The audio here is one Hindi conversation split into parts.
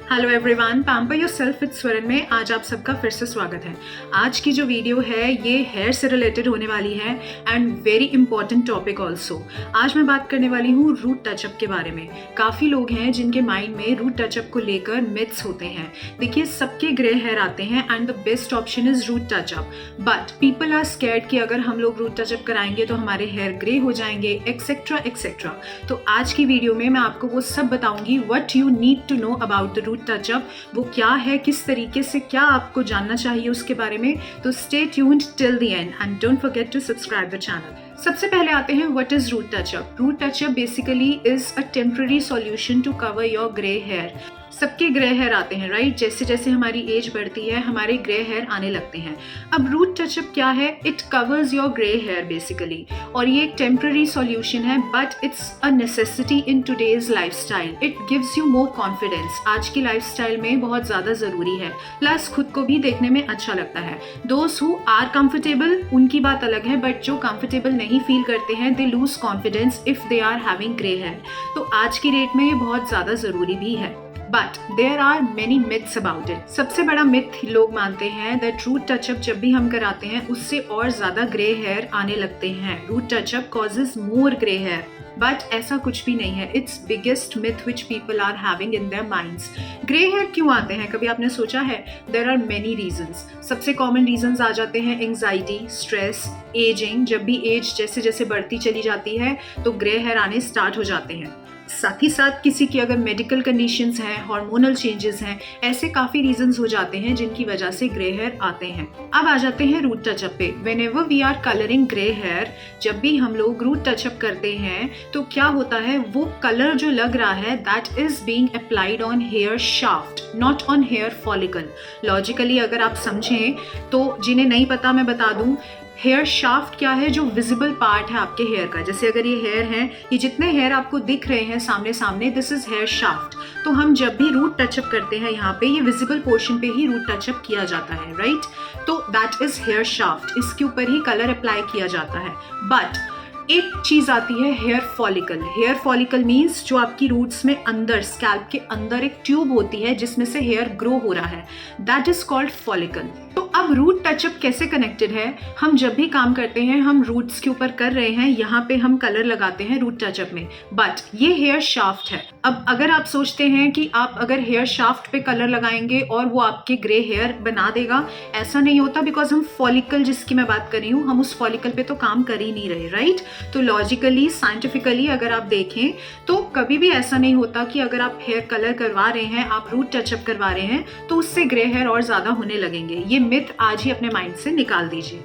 Hello everyone, pamper yourself with Swaran में आज आप सबका फिर से स्वागत है। आज की जो वीडियो है ये हेयर से रिलेटेड होने वाली है and very important topic also. आज मैं बात करने वाली हूँ रूट टचअप के बारे में। काफ़ी लोग हैं जिनके माइंड में रूट टचअप को लेकर मिथ्स होते हैं। देखिए, सबके ग्रे हेयर आते हैं and the best option is root touch up, but people are scared कि अगर हम लोग रूट टचअप कराएंगे तो हमारे हेयर ग्रे हो जाएंगे एक्सेट्रा एक्सेट्रा। तो आज की वीडियो में मैं आपको वो सब बताऊंगी what you need to know about the root touch up, वो क्या है, किस तरीके से, क्या आपको जानना चाहिए उसके बारे में। तो stay tuned till the end and don't forget to subscribe the channel. सबसे पहले आते हैं what is root touch up. Root touch up basically is a temporary solution to cover your grey hair. सबके ग्रे हेयर आते हैं, राइट? जैसे जैसे हमारी एज बढ़ती है हमारे ग्रे हेयर आने लगते हैं। अब रूट टचअप क्या है? It covers your grey hair basically, और ये एक टेम्पररी सॉल्यूशन है but it's a necessity in today's lifestyle. It gives you more confidence. आज की लाइफस्टाइल में बहुत ज़्यादा ज़रूरी है, प्लस खुद को भी देखने में अच्छा लगता है। दोस्त हु आर कंफर्टेबल उनकी बात अलग है, बट जो कंफर्टेबल नहीं फील करते हैं they lose confidence if they are having grey hair. तो आज की डेट में ये बहुत ज़्यादा ज़रूरी भी है। But there are many myths about it. सबसे बड़ा मिथ लोग मानते हैं दैट रूट टचअप जब भी हम कराते हैं उससे और ज़्यादा ग्रे हेयर आने लगते हैं। Root touch up causes more grey hair, but ऐसा कुछ भी नहीं है। It's biggest myth which people are having in their minds. Grey hair क्यों आते हैं, कभी आपने सोचा है? There are many reasons. सबसे कॉमन रीजंस आ जाते हैं एंग्जाइटी, स्ट्रेस, एजिंग। जब भी एज जैसे जैसे बढ़ती चली जाती है तो ग्रे हेयर आने स्टार्ट हो जाते हैं। साथ ही साथ किसी की अगर मेडिकल कंडीशंस हैं, हार्मोनल चेंजेस हैं, ऐसे काफ़ी रीजंस हो जाते हैं जिनकी वजह से ग्रे हेयर आते हैं। अब आ जाते हैं रूट टचअप पे। Whenever we are colouring grey hair, जब भी हम लोग रूट टचअप करते हैं तो क्या होता है, वो कलर जो लग रहा है that is being applied on hair shaft, not on hair follicle. Logically अगर आप समझें तो, जिन्हें नहीं पता मैं बता दूं, हेयर शाफ्ट क्या है? जो विजिबल पार्ट है आपके हेयर का। जैसे अगर ये हेयर है, ये जितने हेयर आपको दिख रहे हैं सामने सामने, दिस इज हेयर शाफ्ट। तो हम जब भी रूट टचअप करते हैं यहाँ पे, ये विजिबल पोर्शन पे ही रूट टचअप किया जाता है, राइट? तो दैट इज हेयर शाफ्ट, इसके ऊपर ही कलर अप्लाई किया जाता है। बट एक चीज आती है hair follicle. Hair follicle means जो आपकी रूट्स में अंदर, स्कैल्प के अंदर एक ट्यूब होती है जिसमें से हेयर ग्रो हो रहा है, दैट इज कॉल्ड फॉलिकल। तो अब रूट टचअप कैसे कनेक्टेड है? हम जब भी काम करते हैं, हम रूट्स के ऊपर कर रहे हैं, यहाँ पे हम कलर लगाते हैं रूट टचअप में, बट ये हेयर शाफ्ट है। अब अगर आप सोचते हैं कि आप अगर हेयर शाफ्ट पे कलर लगाएंगे और वो आपके ग्रे हेयर बना देगा, ऐसा नहीं होता, बिकॉज हम फॉलिकल जिसकी मैं बात कर रही हूँ, हम उस फॉलिकल पे तो काम कर ही नहीं रहे, राइट? तो लॉजिकली, साइंटिफिकली अगर आप देखें तो कभी भी ऐसा नहीं होता कि अगर आप हेयर कलर करवा रहे हैं, आप रूट टचअप करवा रहे हैं तो उससे ग्रे हेयर और ज्यादा होने लगेंगे। ये मिथ आज ही अपने माइंड से निकाल दीजिए।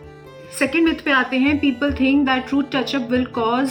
सेकेंड मिथ पे आते हैं। People think that root touch up will cause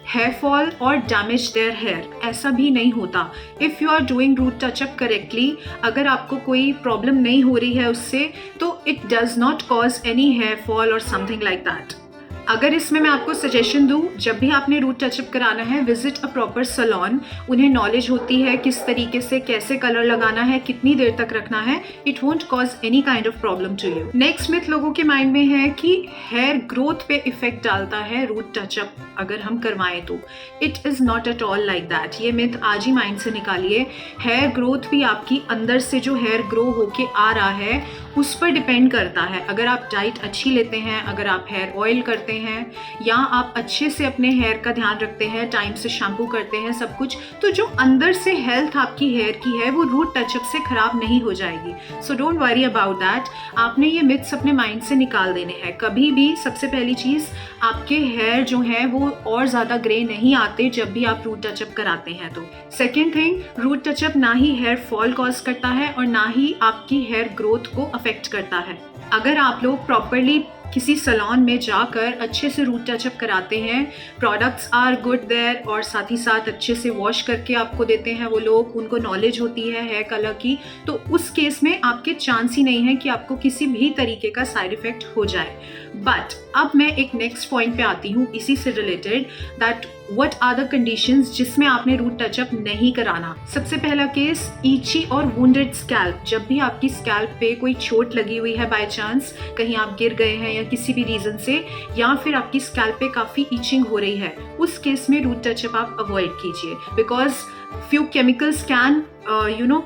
hair fall और डैमेज देयर हेयर। ऐसा भी नहीं होता। If you are doing root touch up correctly, अगर आपको कोई प्रॉब्लम नहीं हो रही है उससे, तो it does not cause any hair fall और समथिंग लाइक दैट। अगर इसमें मैं आपको सजेशन दूं, जब भी आपने रूट टचअप कराना है, विजिट अ प्रॉपर सैलून। उन्हें नॉलेज होती है किस तरीके से, कैसे कलर लगाना है, कितनी देर तक रखना है। It won't cause any kind of problem to you. Next myth लोगों के माइंड में है कि हेयर ग्रोथ पे इफेक्ट डालता है रूट टचअप अगर हम करवाएं तो। It is not at all like that. ये मिथ आज ही माइंड से निकालिए। हेयर ग्रोथ भी आपकी अंदर से जो हेयर ग्रो होके आ रहा है उस पर डिपेंड करता है। अगर आप डाइट अच्छी लेते हैं, अगर आप हेयर ऑयल करते हैं, या आप अच्छे से अपने हेयर का ध्यान रखते हैं, टाइम से शैम्पू करते हैं, सब कुछ, तो जो अंदर से हेल्थ आपकी हेयर की है वो रूट टचअप से खराब नहीं हो जाएगी। So don't worry about that. आपने ये मिथ्स अपने माइंड से निकाल देने हैं। कभी भी सबसे पहली चीज़, आपके हेयर जो है वो और ज़्यादा ग्रे नहीं आते जब भी आप रूट टचअप कराते हैं तो। सेकेंड थिंग, रूट टचअप ना ही हेयर फॉल कॉज करता है और ना ही आपकी हेयर ग्रोथ को अफेक्ट करता है। अगर आप लोग प्रॉपरली किसी सैलून में जाकर अच्छे से रूट टचअप कराते हैं, प्रोडक्ट्स आर गुड देयर, और साथ ही साथ अच्छे से वॉश करके आपको देते हैं वो लोग, उनको नॉलेज होती है हेयर कलर की, तो उस केस में आपके चांस ही नहीं है कि आपको किसी भी तरीके का साइड इफेक्ट हो जाए। बट अब मैं एक नेक्स्ट पॉइंट पे आती हूँ इसी से related, that what are the conditions जिसमें आपने रूट टचअप नहीं कराना। सबसे पहला केस, ईची और वुंडेड स्कैल्प। जब भी आपकी स्कैल्प पे कोई चोट लगी हुई है बाय चांस, कहीं आप गिर गए हैं या किसी भी रीजन से, या फिर आपकी स्कैल्प पे काफ़ी ईचिंग हो रही है, उस केस में रूट टचअप आप अवॉइड कीजिए, because few chemicals can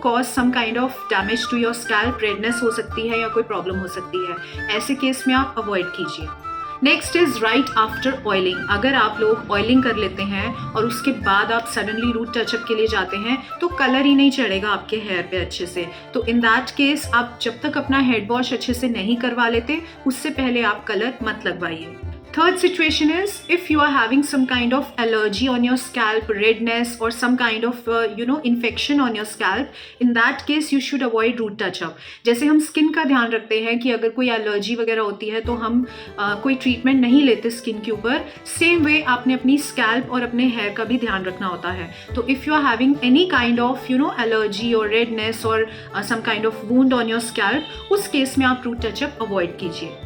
cause some kind of damage to your scalp, redness हो सकती है या कोई प्रॉब्लम हो सकती है, ऐसे केस में आप अवॉइड कीजिए। Next is right after oiling. अगर आप लोग ऑयलिंग कर लेते हैं और उसके बाद आप सडनली रूट टचअप के लिए जाते हैं तो कलर ही नहीं चढ़ेगा आपके हेयर पे अच्छे से। तो इन दैट केस आप जब तक अपना हेड वॉश अच्छे से नहीं करवा लेते, उससे पहले आप कलर मत लगवाइए। Third situation is if you are having some kind of allergy on your scalp, redness or some kind of infection on your scalp, in that case you should avoid root touch-up। जैसे हम स्किन का ध्यान रखते हैं कि अगर कोई एलर्जी वगैरह होती है तो हम कोई ट्रीटमेंट नहीं लेते स्किन के ऊपर, सेम वे आपने अपनी स्कैल्प और अपने हेयर का भी ध्यान रखना होता है। तो if you are having any kind of allergy और रेडनेस और some kind of wound on your scalp, उस केस में आप रूट टचअप अवॉइड कीजिए।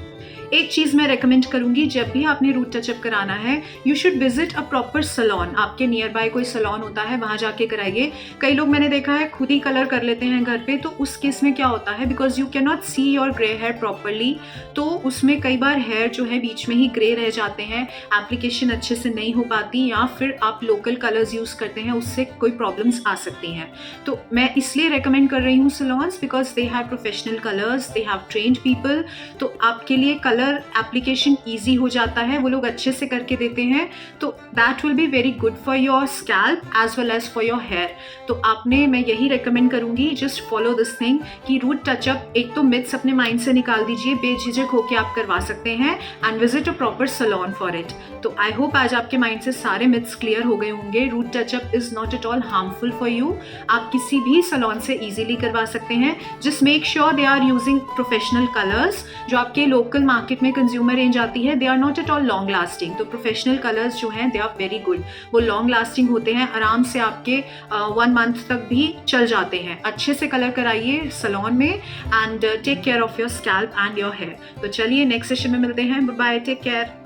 एक चीज़ मैं रेकमेंड करूंगी, जब भी आपने रूट टचअप कराना है, you should visit a proper salon. आपके नियर बाय कोई सलॉन होता है, वहाँ जाके कराइए। कई लोग मैंने देखा है खुद ही कलर कर लेते हैं घर पे, तो उस केस में क्या होता है, because you can not see your grey hair properly, तो उसमें कई बार हेयर जो है बीच में ही ग्रे रह जाते हैं, एप्लीकेशन अच्छे से नहीं हो पाती, या फिर आप लोकल कलर्स यूज़ करते हैं, उससे कोई प्रॉब्लम्स आ सकती हैं। तो मैं इसलिए रेकमेंड कर रही हूँ salons, because they have professional colours, they have trained people, तो आपके लिए कलर एप्लीकेशन ईजी हो जाता है, वो लोग अच्छे से करके देते हैं, तो that will be very good for your scalp as well as for your hair. तो आपने, मैं यही रेकमेंड करूंगी, जस्ट फॉलो दिस थिंग कि रूट टचअप, एक तो मिथ्स अपने माइंड से निकाल दीजिए, बेझिझक होकर आप करवा सकते हैं, and visit a proper salon for it. तो आई होप आज आपके माइंड से सारे मिथ्स क्लियर हो गए होंगे। Root touch up is not at all harmful for you, आप किसी भी सलॉन से इजीली करवा सकते हैं। Just make sure they are using professional colours. जो आपके लोकल मार्केट में कंज्यूमर रेंज आती है, they are not at all long lasting. तो प्रोफेशनल कलर्स जो हैं, दे आर वेरी गुड, वो लॉन्ग लास्टिंग होते हैं, आराम से आपके 1 मंथ तक भी चल जाते हैं। अच्छे से कलर कराइए सलॉन में, and take care of your scalp and your hair. तो चलिए नेक्स्ट सेशन में मिलते हैं, बाय बाय, टेक केयर।